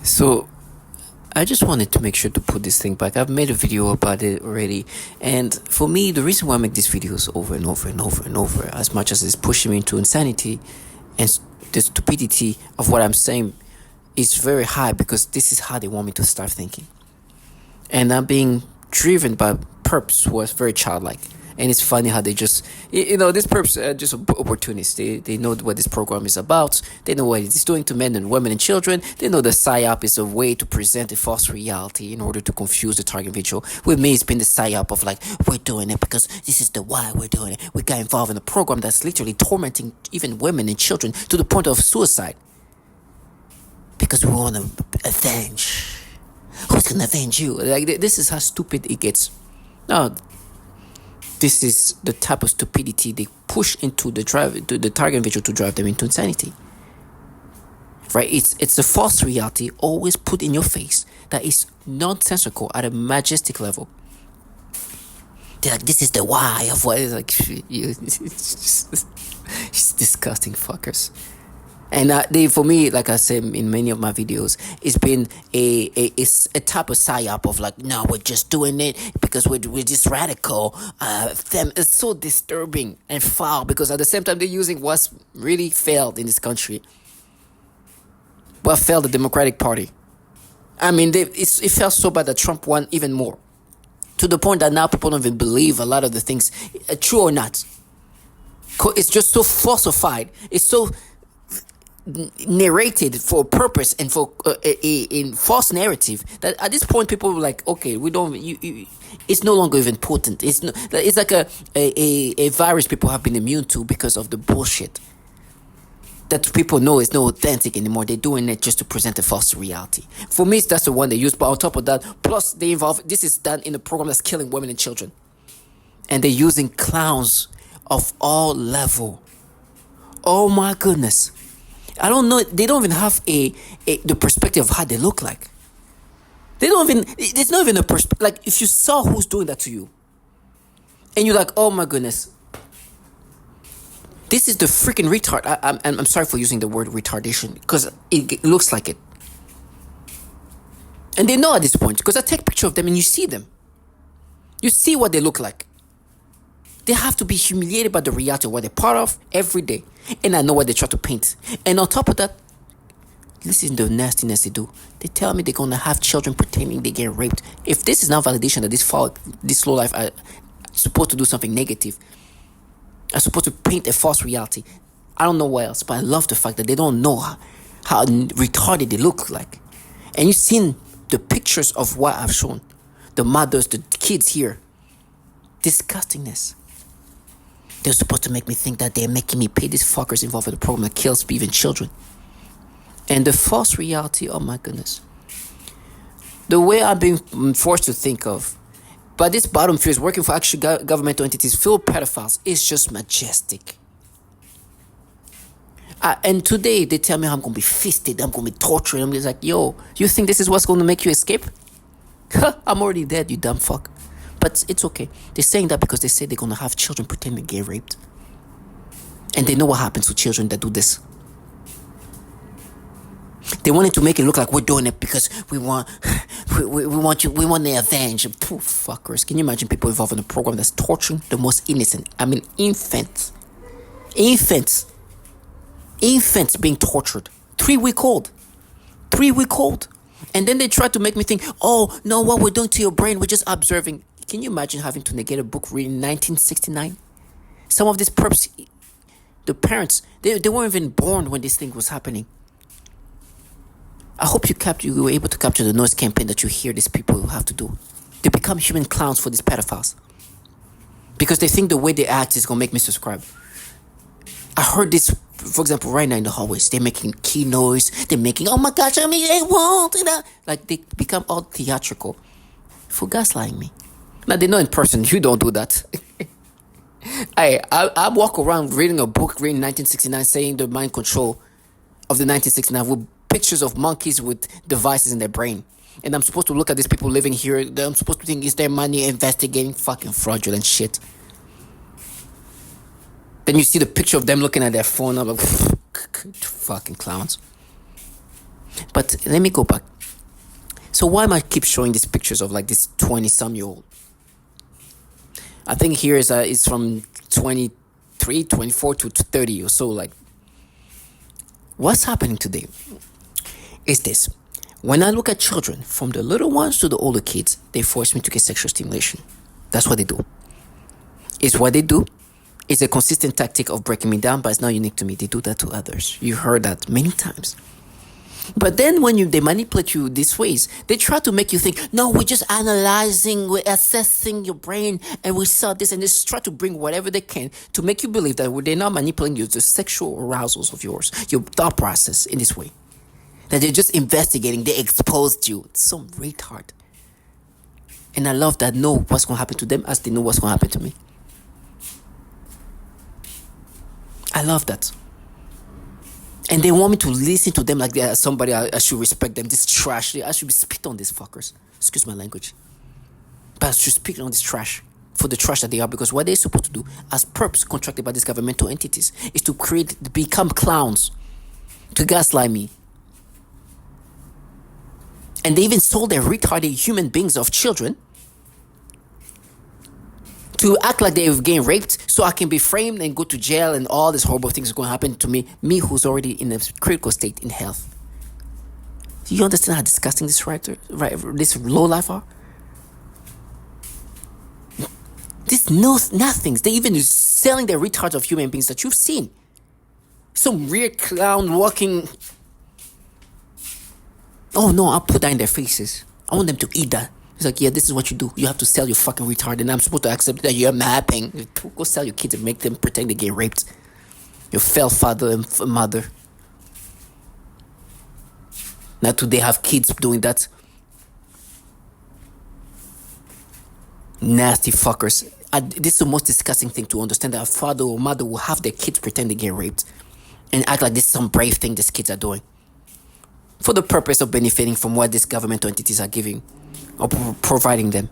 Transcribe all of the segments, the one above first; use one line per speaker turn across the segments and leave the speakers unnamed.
So I just wanted to make sure to put this thing back. I've made a video about it already, and for me, the reason why I make these videos over and over and over and over, as much as it's pushing me into insanity and the stupidity of what I'm saying, is very high because this is how they want me to start thinking, and I'm being driven by perps who are very childlike. And it's funny how they just, these perps are just opportunists. They know what this program is about. They know what it is doing to men and women and children. They know the psyop is a way to present a false reality in order to confuse the target individual. With me, it's been the psyop of like, we're doing it because this is the why we're doing it. We got involved in a program that's literally tormenting even women and children to the point of suicide. Because we want to avenge. Who's going to avenge you? Like, this is how stupid it gets. No, this is the type of stupidity they push into the target individual to drive them into insanity. Right? It's a false reality always put in your face that is nonsensical at a majestic level. They're like, this is the why of what is like. It's disgusting fuckers. And for me, like I said in many of my videos, it's been it's a type of psyop of like, no, we're just doing it because we're just radical. It's so disturbing and foul because at the same time they're using what's really failed in this country. What failed the Democratic Party. I mean, it felt so bad that Trump won even more. To the point that now people don't even believe a lot of the things, true or not. It's just so falsified. It's so narrated for a purpose and for a false narrative that at this point people were like, okay, we don't it's no longer even potent. It's like a virus people have been immune to because of the bullshit that people know is not authentic anymore. They're doing it just to present a false reality. For me, that's the one they use. But on top of that, plus they involve, this is done in a program that's killing women and children, and they're using clowns of all level. Oh my goodness. I don't know. They don't even have the perspective of how they look like. They don't even. It's not even a perspective. Like if you saw who's doing that to you, and you're like, oh my goodness, this is the freaking retard. I'm sorry for using the word retardation because it looks like it, and they know at this point because I take a picture of them and you see them. You see what they look like. They have to be humiliated by the reality of what they're part of every day. And I know what they try to paint. And on top of that, listen to the nastiness they do. They tell me they're going to have children pretending they get raped. If this is not validation that this slow life are supposed to do something negative, are supposed to paint a false reality, I don't know what else. But I love the fact that they don't know how retarded they look like. And you've seen the pictures of what I've shown. The mothers, the kids here. Disgustingness. They're supposed to make me think that they're making me pay these fuckers involved in the program that kills even children. And the false reality, oh my goodness. The way I've been forced to think of, but this bottom fear is working for actual governmental entities filled with pedophiles is just majestic. And today they tell me I'm going to be fisted, I'm going to be tortured. I'm just like, yo, you think this is what's going to make you escape? I'm already dead, you dumb fuck. But it's okay. They're saying that because they say they're going to have children pretending to get raped. And they know what happens to children that do this. They wanted to make it look like we're doing it because we want the avenge. Poof, fuckers. Can you imagine people involved in a program that's torturing the most innocent? I mean, infants. Infants being tortured. 3-week-old. 3-week-old. And then they try to make me think, oh, no, what we're doing to your brain, we're just observing. Can you imagine having to negate a book written in 1969? Some of these perps, the parents, they weren't even born when this thing was happening. I hope you were able to capture the noise campaign that you hear these people have to do. They become human clowns for these pedophiles. Because they think the way they act is going to make me subscribe. I heard this, for example, right now in the hallways. They're making key noise. They're making, oh my gosh, I mean, they won't. Like they become all theatrical for gaslighting me. Now they know in person, you don't do that. I walk around reading a book written in 1969 saying the mind control of the 1969 with pictures of monkeys with devices in their brain. And I'm supposed to look at these people living here. I'm supposed to think, is their money investigating fucking fraudulent shit? Then you see the picture of them looking at their phone. I'm like, fucking clowns. But let me go back. So why am I keep showing these pictures of like this 20-some-year-old? I think here is from 23, 24 to 30 or so. Like, what's happening today is this. When I look at children, from the little ones to the older kids, they force me to get sexual stimulation. That's what they do. It's what they do. It's a consistent tactic of breaking me down, but it's not unique to me. They do that to others. You heard that many times. But then when they manipulate you these ways, they try to make you think, no, we're just analyzing, we're assessing your brain, and we saw this, and they just try to bring whatever they can to make you believe that they're not manipulating you, the sexual arousals of yours, your thought process in this way. That they're just investigating, they exposed you. It's some retard. And I love that know what's going to happen to them as they know what's going to happen to me. I love that. And they want me to listen to them like they're somebody I should respect them. This trash. I should be spit on these fuckers. Excuse my language. But I should spit on this trash for the trash that they are, because what they're supposed to do as perps contracted by these governmental entities is to become clowns, to gaslight me. And they even sold their retarded human beings of children to act like they've getting raped so I can be framed and go to jail and all these horrible things are going to happen to me who's already in a critical state in health. Do you understand how disgusting this low life are? This knows nothings. They even selling their retards of human beings that you've seen. Some weird clown walking. Oh no, I'll put that in their faces. I want them to eat that. It's like, yeah, this is what you do. You have to sell your fucking retard, and I'm supposed to accept that you're mapping. Go sell your kids and make them pretend they get raped. Your failed father and mother. Now today have kids doing that. Nasty fuckers. This is the most disgusting thing to understand, that a father or mother will have their kids pretend they get raped and act like this is some brave thing these kids are doing for the purpose of benefiting from what these governmental entities are giving or providing them.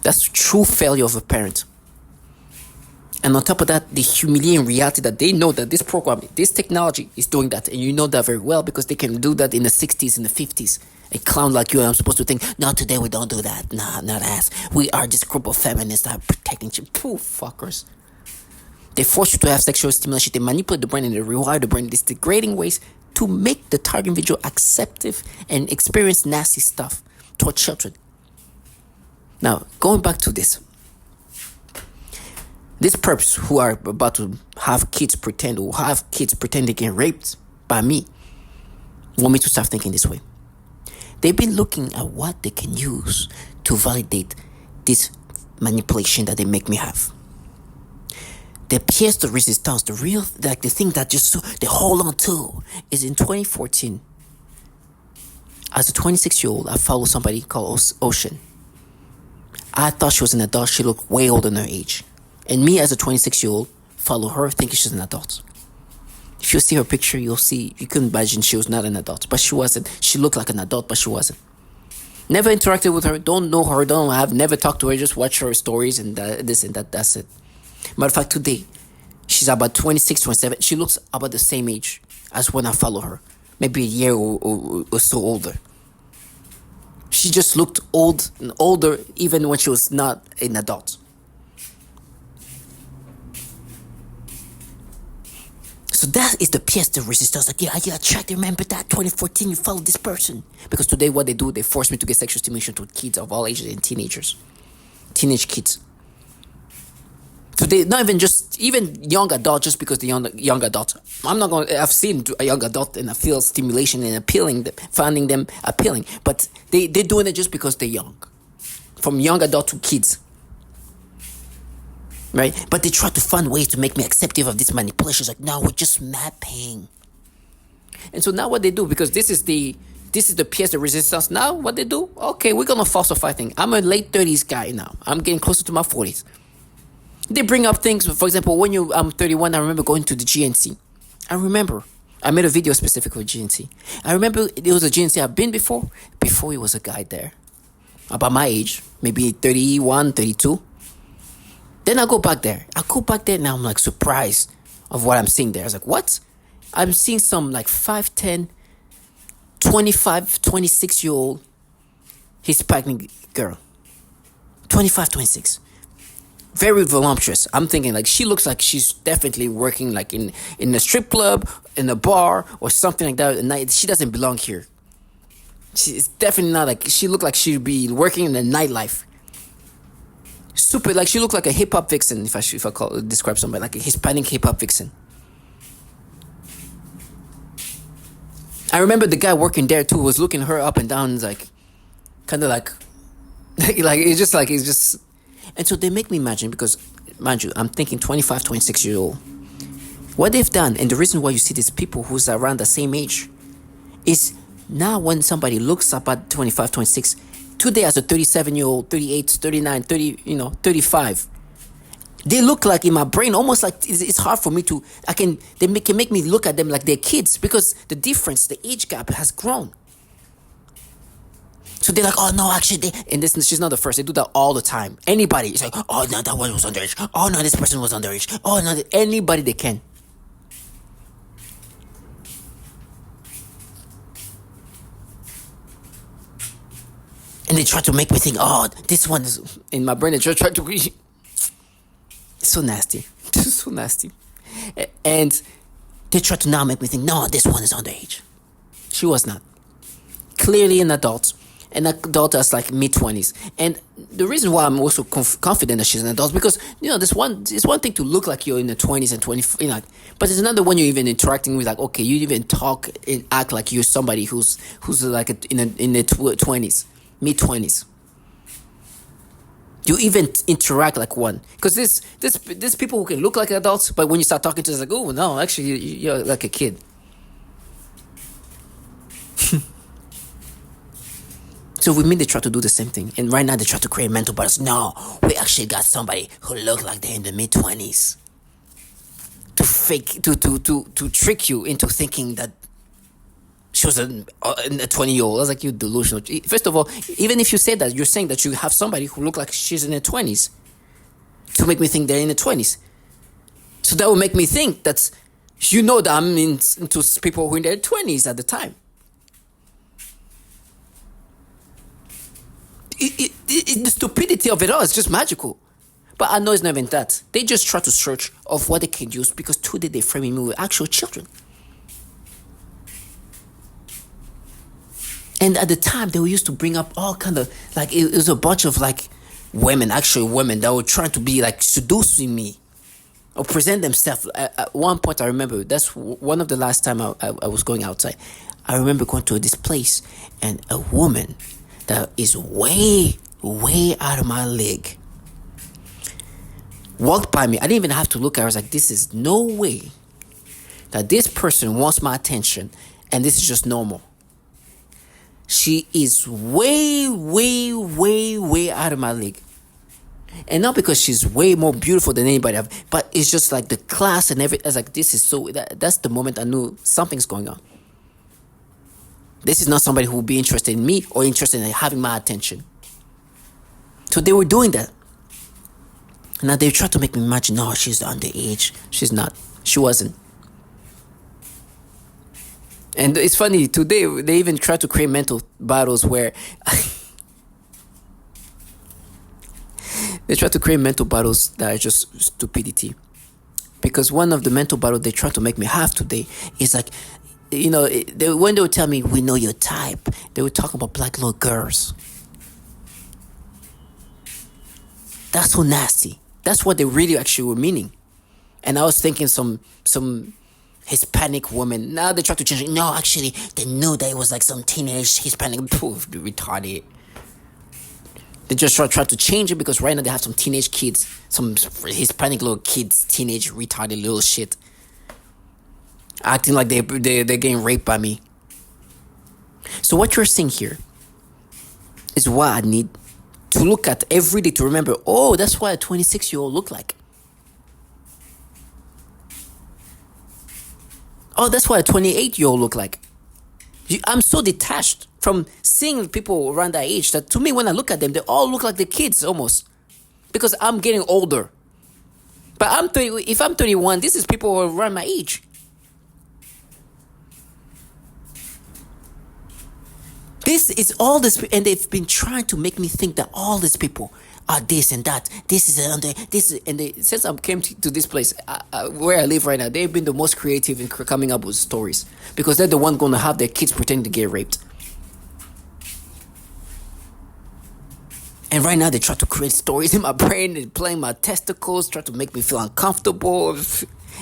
That's true failure of a parent. And on top of that, the humiliating reality that they know that this program, this technology is doing that. And you know that very well because they can do that in the 60s and the 50s. A clown like you and I'm supposed to think, no, today we don't do that. Nah, not us. We are this group of feminists that are protecting you. Pooh, fuckers. They force you to have sexual stimulation. They manipulate the brain and they rewire the brain in these degrading ways to make the target individual acceptive and experience nasty stuff toward children. Now, going back to this. These perps who are about to have kids pretend they get raped by me want me to start thinking this way. They've been looking at what they can use to validate this manipulation that they make me have. The pièce de résistance, the real, like the thing that just they hold on to, is in 2014. As a 26-year-old, I followed somebody called Ocean. I thought she was an adult. She looked way older than her age. And me as a 26-year-old, follow her thinking she's an adult. If you see her picture, you'll see, you couldn't imagine she was not an adult. But she wasn't. She looked like an adult, but she wasn't. Never interacted with her, don't know her, never talked to her, just watch her stories and this and that, that's it. Matter of fact, today, she's about 26, 27. She looks about the same age as when I follow her. Maybe a year or so older. She just looked older even when she was not an adult. So that is the pièce de résistance. Like, yeah, I tried to remember that 2014 you followed this person. Because today what they do, they force me to get sexual stimulation to kids of all ages and teenagers. Teenage kids. Today, not even young adult, just because the young adult. I've seen a young adult and I feel stimulation and appealing, finding them appealing. But they're doing it just because they're young. From young adult to kids. Right? But they try to find ways to make me acceptive of this manipulation. It's like, no, we're just mapping. And so now what they do, because this is the pièce de résistance. Now what they do, okay, we're gonna falsify things. I'm a late 30s guy now. I'm getting closer to my 40s. They bring up things, for example, I'm 31, I remember going to the GNC. I remember, I made a video specific for GNC. I remember there was a GNC I've been before it was a guy there. About my age, maybe 31, 32. Then I go back there. Now I'm like surprised of what I'm seeing there. I was like, what? I'm seeing some like 5'10", 25, 26 year old Hispanic girl. 25, 26. Very voluptuous. I'm thinking like she looks like she's definitely working like in a strip club, in a bar, or something like that at night. She doesn't belong here. She's definitely not like, she looked like she'd be working in the nightlife. Super, like she looked like a hip hop vixen, if I describe somebody like a Hispanic hip hop vixen. I remember the guy working there too was looking her up and down, like kind of like like it's just, and so they make me imagine, because mind you, I'm thinking 25, 26 year old. What they've done, and the reason why you see these people who's around the same age, is now when somebody looks up at 25, 26, today as a 37-year-old, 38, 39, 30, 35, they look like, in my brain, almost like it's hard for me to, can make me look at them like they're kids, because the difference, the age gap has grown. So they're like, oh no, actually, and this, she's not the first. They do that all the time. Anybody, it's like, oh no, that one was underage. Oh no, this person was underage. Oh no, anybody they can. And they try to make me think, oh, this one is, in my brain, they try to, it's so nasty. It's so nasty. And they try to now make me think, no, this one is underage. She was not. Clearly an adult. An adult that's like mid-20s. And the reason why I'm also confident that she's an adult is because, it's one thing to look like you're in the 20s and 20, but it's another when you're even interacting with, like, okay, you even talk and act like you're somebody who's like in the 20s, mid-20s. You even interact like one. Because there's people who can look like adults, but when you start talking to them, it's like, oh, no, actually, you're like a kid. So with me, they try to do the same thing. And right now, they try to create mental battles. No, we actually got somebody who looked like they're in the mid-20s. To trick you into thinking that she was a 20-year-old. I was like, you delusional. First of all, even if you say that, you're saying that you have somebody who looked like she's in her 20s to make me think they're in the 20s. So that would make me think that, that I'm into people who are in their 20s at the time. The stupidity of it all is just magical. But I know it's not even that. They just try to search of what they can use, because today they're framing me with actual children. And at the time, they used to bring up all kind of, like, it was a bunch of, like, actual women that were trying to be, like, seducing me or present themselves. At one point, I remember, that's one of the last time I was going outside. I remember going to this place, and a woman that is way, way out of my league walked by me. I didn't even have to look at her. I was like, this is no way that this person wants my attention, and this is just normal. She is way, way, way, way out of my league. And not because she's way more beautiful than anybody else, but it's just like the class and everything. I was like, this is so, that's the moment I knew something's going on. This is not somebody who will be interested in me or interested in having my attention. So they were doing that. Now they tried to make me imagine, no, she's underage. She's not. She wasn't. And it's funny, today they even try to create mental battles where they try to create mental battles that are just stupidity. Because one of the mental battles they try to make me have today is like, when they would tell me, we know your type, they would talk about black little girls. That's so nasty. That's what they really actually were meaning. And I was thinking some Hispanic woman. Now they try to change it. No, actually, they knew that it was like some teenage Hispanic. Retarded. They just try to change it because right now they have some teenage kids, some Hispanic little kids, teenage retarded little shit, acting like they're getting raped by me. So what you're seeing here is what I need to look at every day to remember, oh, that's what a 26-year-old look like. Oh, that's what a 28-year-old look like. I'm so detached from seeing people around that age that to me, when I look at them, they all look like the kids almost. Because I'm getting older. But if I'm 31, this is people around my age. This is all this, and they've been trying to make me think that all these people are this and that. This is under this, and since I came to this place where I live right now, they've been the most creative in coming up with stories because they're the one going to have their kids pretending to get raped. And right now they try to create stories in my brain and playing my testicles, try to make me feel uncomfortable.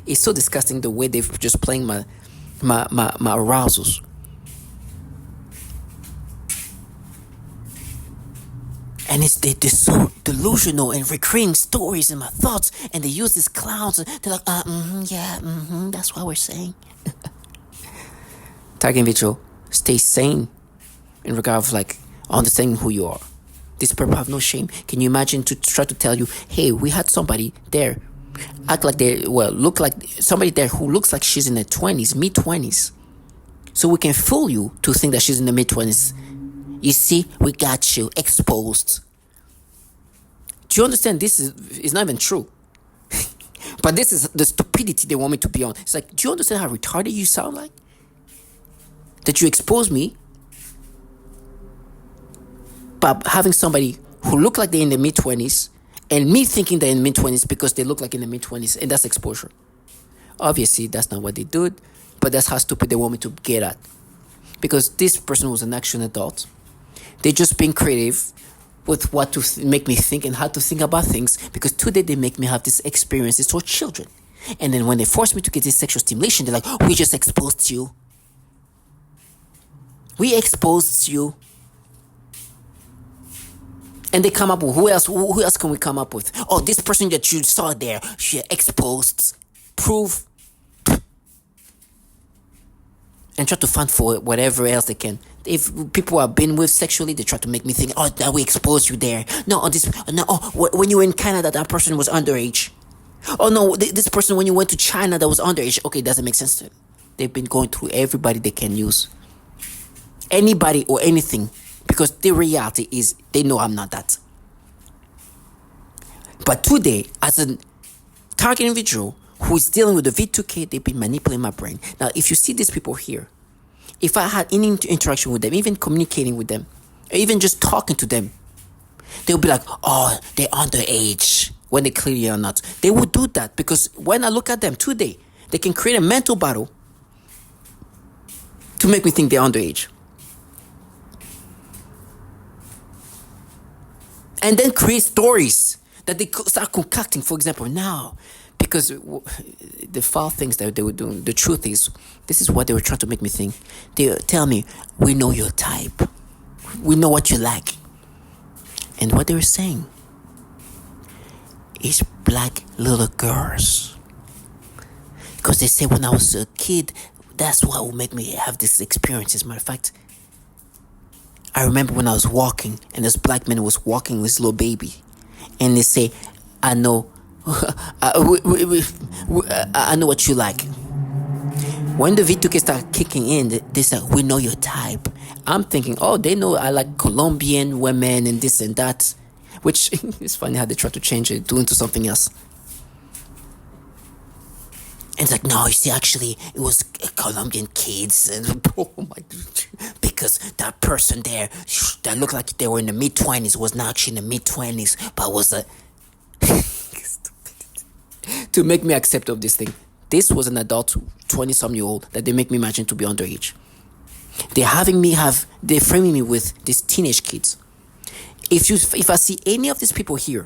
It's so disgusting the way they've just playing my arousals. And they're so delusional and recreating stories in my thoughts. And they use these clowns. They're like, that's what we're saying. Target individual, stay sane in regard of like understanding who you are. These people have no shame. Can you imagine to try to tell you, hey, we had somebody there, look like somebody there who looks like she's in her 20s, mid-20s. So we can fool you to think that she's in the mid-20s. You see, we got you exposed. Do you understand? This is not even true. But this is the stupidity they want me to be on. It's like, do you understand how retarded you sound like? That you expose me by having somebody who look like they're in the mid-20s and me thinking they're in the mid-20s because they look like in the mid-20s, and that's exposure. Obviously, that's not what they do, but that's how stupid they want me to get at. Because this person was an actual adult. They're just being creative with what to make me think and how to think about things, because today they make me have these experiences towards children. And then when they force me to get this sexual stimulation, they're like, oh, we just exposed you. We exposed you. And they come up with, who else can we come up with? Oh, this person that you saw there, she exposed. Prove. And try to find for whatever else they can. If people I've been with sexually, they try to make me think, oh, that we exposed you there. When you were in Canada, that person was underage. Oh no, this person when you went to China, that was underage. Okay, doesn't make sense to them. They've been going through everybody they can use. Anybody or anything. Because the reality is, they know I'm not that. But today, as a target individual who is dealing with the V2K, they've been manipulating my brain. Now, if you see these people here, if I had any interaction with them, even communicating with them, or even just talking to them, they'll be like, oh, they're underage, when they clearly are not. They will do that because when I look at them today, they can create a mental battle to make me think they're underage. And then create stories that they start concocting. For example, now, because the foul things that they were doing, the truth is, this is what they were trying to make me think. They tell me, we know your type. We know what you like. And what they were saying is black little girls. Because they say when I was a kid, that's what would make me have this experience. As a matter of fact, I remember when I was walking and this black man was walking with his little baby, and they say, I know I know what you like. When the V2K start kicking in, they say, we know your type. I'm thinking, oh, they know I like Colombian women and this and that, which is funny how they try to change it, do into something else. And it's like, no, you see, actually, it was Colombian kids. And oh my, because that person there that looked like they were in the mid-20s was not actually in the mid-20s, but was a... to make me accept of this thing. This was an adult, 20-some-year-old, that they make me imagine to be underage. They're framing me with these teenage kids. If I see any of these people here,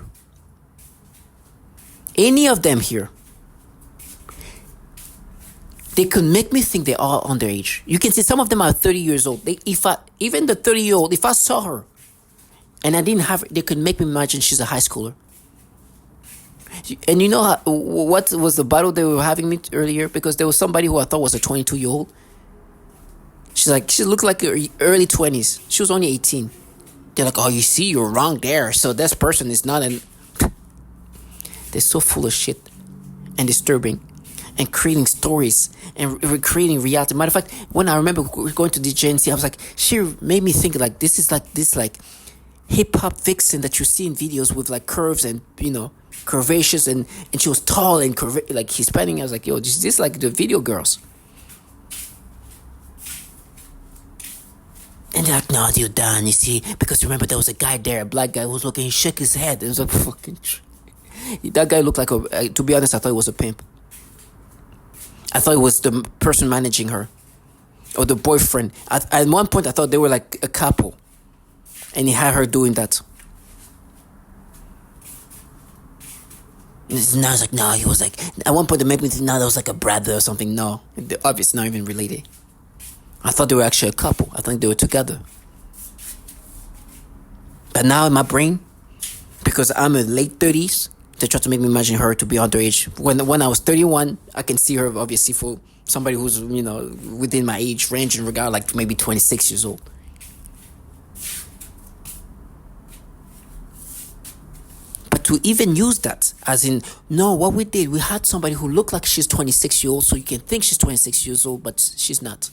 any of them here, they could make me think they're all underage. You can see some of them are 30 years old. Even the 30-year-old, if I saw her and I didn't have her, they could make me imagine she's a high schooler. And you know what was the battle they were having me earlier? Because there was somebody who I thought was a 22-year-old. She looked like her early 20s. She was only 18. They're like, oh, you see, you're wrong there. So this person is not an... They're so full of shit and disturbing and creating stories and recreating reality. Matter of fact, when I remember going to the GNC, I was like, she made me think like this is like this like hip-hop vixen that you see in videos with like curves and, you know, curvaceous, and she was tall and like Hispanic. I was like, yo, this is like the video girls. And they're like, no, you're done, you see, because remember there was a guy there, a black guy who was looking, he shook his head. It was like, fucking, that guy looked like to be honest, I thought it was a pimp. I thought it was the person managing her, or the boyfriend. At one point, I thought they were like a couple, and he had her doing that. Now it's like, no, he was like, at one point they made me think, no, that was like a brother or something. No, they're obviously not even related. I thought they were actually a couple. I think they were together. But now in my brain, because I'm in late 30s, they try to make me imagine her to be underage. When I was 31, I can see her obviously for somebody who's, you know, within my age range in regard, like maybe 26 years old. But to even use that, as in, no, what we did, we had somebody who looked like she's 26 years old, so you can think she's 26 years old, but she's not.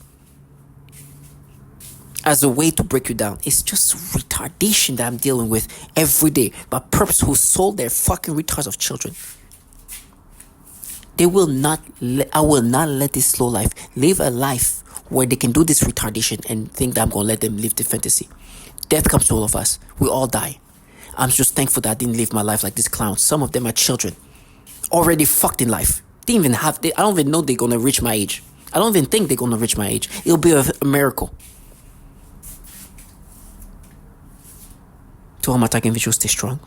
As a way to break you down. It's just retardation that I'm dealing with every day. But perps who sold their fucking retards of children. I will not let this slow life live a life where they can do this retardation and think that I'm going to let them live the fantasy. Death comes to all of us. We all die. I'm just thankful that I didn't live my life like these clowns. Some of them are children. Already fucked in life. I don't even know they're going to reach my age. I don't even think they're going to reach my age. It'll be a miracle. To all my target individuals, stay strong.